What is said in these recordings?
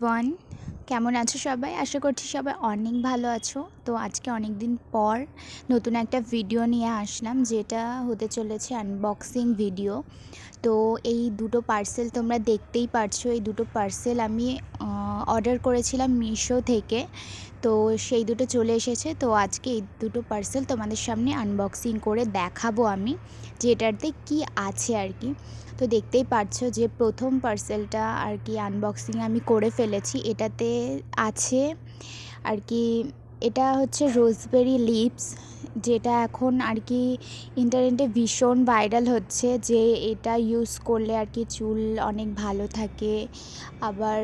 One কেমন আছো সবাই? আশা করছি সবাই অনেক ভালো আছো। তো আজকে অনেক দিন পর নতুন একটা ভিডিও নিয়ে আসলাম, যেটা হতে চলেছে আনবক্সিং ভিডিও। তো এই দুটো পার্সেল তোমরা দেখতেই পারছো। এই দুটো পার্সেল আমি অর্ডার করেছিলাম মিশো থেকে। তো সেই দুটো চলে এসেছে। তো আজকে এই দুটো পার্সেল তোমাদের সামনে আনবক্সিং করে দেখাবো আমি, যে এটাতে কী আছে আর কি। তো দেখতেই পারছো যে প্রথম পার্সেলটা আর কি আনবক্সিং আমি করে ফেলেছি। এটাতে আছে আর কি, এটা হচ্ছে রোজবেরি লিপস, যেটা এখন আর কি ইন্টারনেটে ভীষণ ভাইরাল হচ্ছে, যে এটা ইউজ করলে আর কি চুল অনেক ভালো থাকে, আবার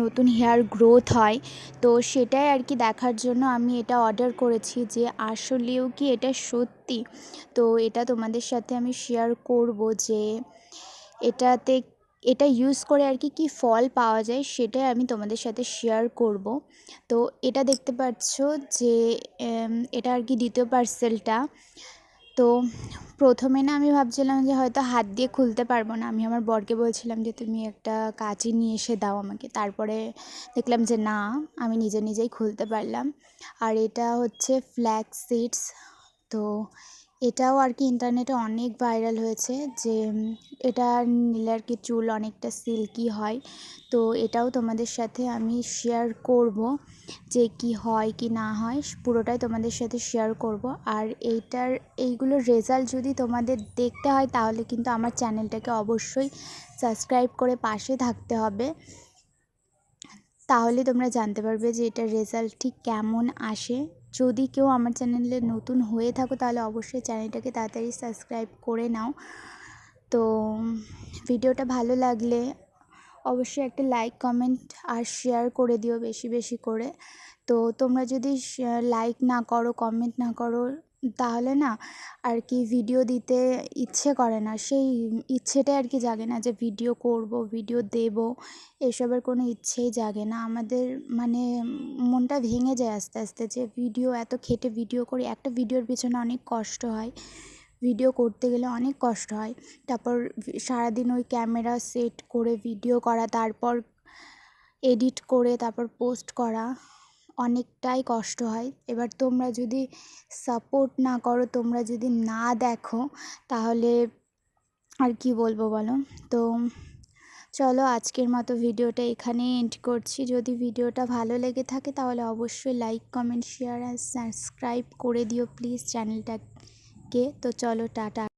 নতুন হেয়ার গ্রোথ হয়। তো সেটাই আর কি দেখার জন্য আমি এটা অর্ডার করেছি, যে আসলেও কি এটা সত্যি। তো এটা তোমাদের সাথে আমি শেয়ার করব, যে এটাতে এটা ইউজ করে আর কি কী ফল পাওয়া যায়, সেটাই আমি তোমাদের সাথে শেয়ার করব। তো এটা দেখতে পাচ্ছ যে এটা আর কি দ্বিতীয় পার্সেলটা। তো প্রথমে না আমি ভাবছিলাম যে হয়তো হাত দিয়ে খুলতে পারবো না। আমি আমার বরকে বলছিলাম যে তুমি একটা কাঁচি নিয়ে এসে দাও আমাকে। তারপরে দেখলাম যে না, আমি নিজেই খুলতে পারলাম। আর এটা হচ্ছে ফ্ল্যাক্স সিডস। তো এটাও আর কি ইন্টারনেটে অনেক ভাইরাল হয়েছে, যে এটা নিলে আর কি চুল অনেকটা সিল্কি হয়। তো এটাও তোমাদের সাথে আমি শেয়ার করব, যে কি হয় কি না হয় পুরোটাই তোমাদের সাথে শেয়ার করব। আর এইগুলোর রেজাল্ট যদি তোমাদের দেখতে হয়, তাহলে কিন্তু আমার চ্যানেলটাকে অবশ্যই সাবস্ক্রাইব করে পাশে থাকতে হবে। তাহলে তোমরা জানতে পারবে যে এটার রেজাল্ট ঠিক কেমন আসে। যদি কেউ আমার চ্যানেলে নতুন হয়ে থাকো, তাহলে অবশ্যই চ্যানেলটাকে তাড়াতাড়ি সাবস্ক্রাইব করে নাও। তো ভিডিওটা ভালো লাগলে অবশ্যই একটা লাইক, কমেন্ট আর শেয়ার করে দিও বেশি বেশি করে। তো তোমরা যদি লাইক না করো, কমেন্ট না করো, তাহলে না আর কি ভিডিও দিতে ইচ্ছে করে না। সেই ইচ্ছেটাই আর কি জাগে না, যে ভিডিও করব, ভিডিও দেব, এসবের কোনো ইচ্ছেই জাগে না আমাদের। মানে মনটা ভেঙে যায় আস্তে আস্তে, যে ভিডিও এত খেটে ভিডিও করি, একটা ভিডিওর পিছনে অনেক কষ্ট হয়, ভিডিও করতে গেলে অনেক কষ্ট হয়। তারপর সারাদিন ওই ক্যামেরা সেট করে ভিডিও করা, তারপর এডিট করে তারপর পোস্ট করা, অনেকটাই কষ্ট হয়। এবার তোমরা যদি সাপোর্ট না করো, তোমরা যদি না দেখো, তাহলে আর কি বলবো বলো। তো চলো, আজকের মতো ভিডিওটা এখানেই এন্ড করছি। যদি ভিডিওটা ভালো লেগে থাকে, তাহলে অবশ্যই লাইক, কমেন্ট, শেয়ার আর সাবস্ক্রাইব করে দিও প্লিজ চ্যানেলটাকে। তো চলো, টাটা।